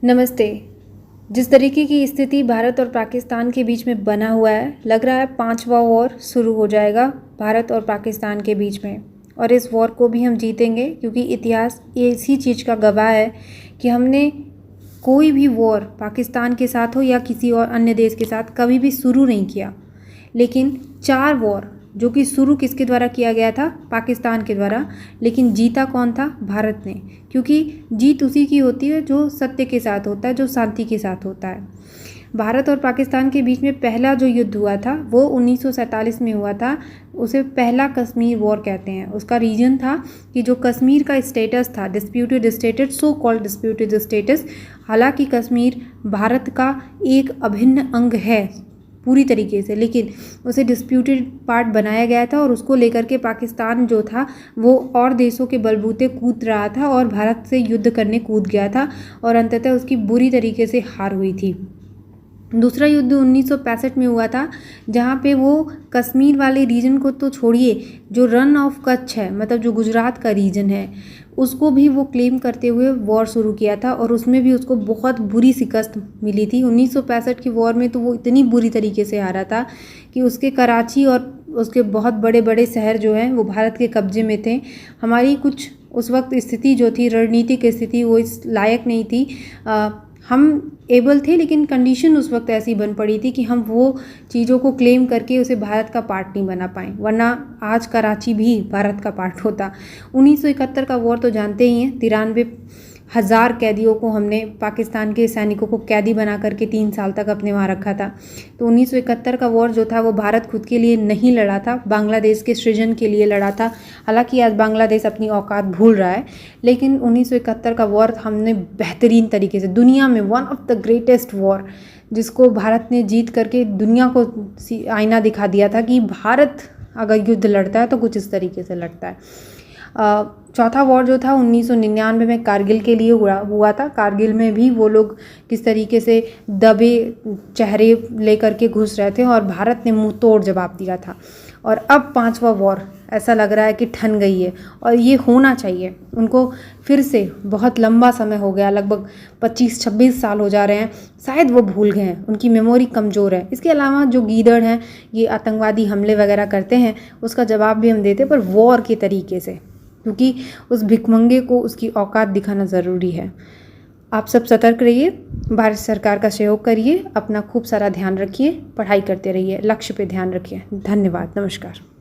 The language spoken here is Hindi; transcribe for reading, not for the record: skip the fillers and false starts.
नमस्ते। जिस तरीके की स्थिति भारत और पाकिस्तान के बीच में बना हुआ है, लग रहा है 5वां वॉर शुरू हो जाएगा भारत और पाकिस्तान के बीच में। और इस वॉर को भी हम जीतेंगे, क्योंकि इतिहास इसी चीज़ का गवाह है कि हमने कोई भी वॉर पाकिस्तान के साथ हो या किसी और अन्य देश के साथ कभी भी शुरू नहीं किया। लेकिन 4 वॉर जो कि शुरू किसके द्वारा किया गया था? पाकिस्तान के द्वारा। लेकिन जीता कौन था? भारत ने। क्योंकि जीत उसी की होती है जो सत्य के साथ होता है, जो शांति के साथ होता है। भारत और पाकिस्तान के बीच में पहला जो युद्ध हुआ था वो 1947 में हुआ था। उसे पहला कश्मीर वॉर कहते हैं। उसका रीजन था कि जो कश्मीर का स्टेटस था, disputed status, so called disputed status, हालांकि कश्मीर भारत का एक अभिन्न अंग है पूरी तरीके से, लेकिन उसे डिस्प्यूटेड पार्ट बनाया गया था और उसको लेकर के पाकिस्तान जो था वो और देशों के बलबूते कूद रहा था और भारत से युद्ध करने कूद गया था और अंततः उसकी बुरी तरीके से हार हुई थी। दूसरा युद्ध 1965 में हुआ था, जहाँ पे वो कश्मीर वाले रीजन को तो छोड़िए, जो रन ऑफ कच्छ है, मतलब जो गुजरात का रीजन है, उसको भी वो क्लेम करते हुए वॉर शुरू किया था और उसमें भी उसको बहुत बुरी शिकस्त मिली थी। 1965 की वॉर में तो वो इतनी बुरी तरीके से हारा था कि उसके कराची और उसके बहुत बड़े बड़े शहर जो हैं वो भारत के कब्जे में थे। हमारी कुछ उस वक्त स्थिति जो थी, रणनीतिक स्थिति, वो इस लायक नहीं थी। हम एबल थे, लेकिन कंडीशन उस वक्त ऐसी बन पड़ी थी कि हम वो चीज़ों को क्लेम करके उसे भारत का पार्ट नहीं बना पाए, वरना आज कराची भी भारत का पार्ट होता। 1971 का वॉर तो जानते ही हैं। 93,000 कैदियों को हमने, पाकिस्तान के सैनिकों को कैदी बना करके 3 साल तक अपने वहाँ रखा था। तो 1971 का वॉर जो था वो भारत खुद के लिए नहीं लड़ा था, बांग्लादेश के सृजन के लिए लड़ा था। हालांकि आज बांग्लादेश अपनी औकात भूल रहा है, लेकिन 1971 का वॉर हमने बेहतरीन तरीके से, दुनिया में one of the greatest war, जिसको भारत ने जीत करके दुनिया को आईना दिखा दिया था कि भारत अगर युद्ध लड़ता है तो कुछ इस तरीके से लड़ता है। चौथा वॉर जो था 1999 में कारगिल के लिए हुआ था। कारगिल में भी वो लोग किस तरीके से दबे चेहरे लेकर के घुस रहे थे और भारत ने मुंह तोड़ जवाब दिया था। और अब 5वां वॉर ऐसा लग रहा है कि ठन गई है और ये होना चाहिए। उनको फिर से, बहुत लंबा समय हो गया, लगभग 25-26 साल हो जा रहे हैं, शायद वो भूल गए हैं, उनकी मेमोरी कमज़ोर है। इसके अलावा जो गीदड़ हैं, ये आतंकवादी हमले वगैरह करते हैं, उसका जवाब भी हम देते हैं, पर वॉर के तरीके से, क्योंकि उस भिखमंगे को उसकी औकात दिखाना ज़रूरी है। आप सब सतर्क रहिए, भारत सरकार का सहयोग करिए, अपना खूब सारा ध्यान रखिए, पढ़ाई करते रहिए, लक्ष्य पे ध्यान रखिए। धन्यवाद, नमस्कार।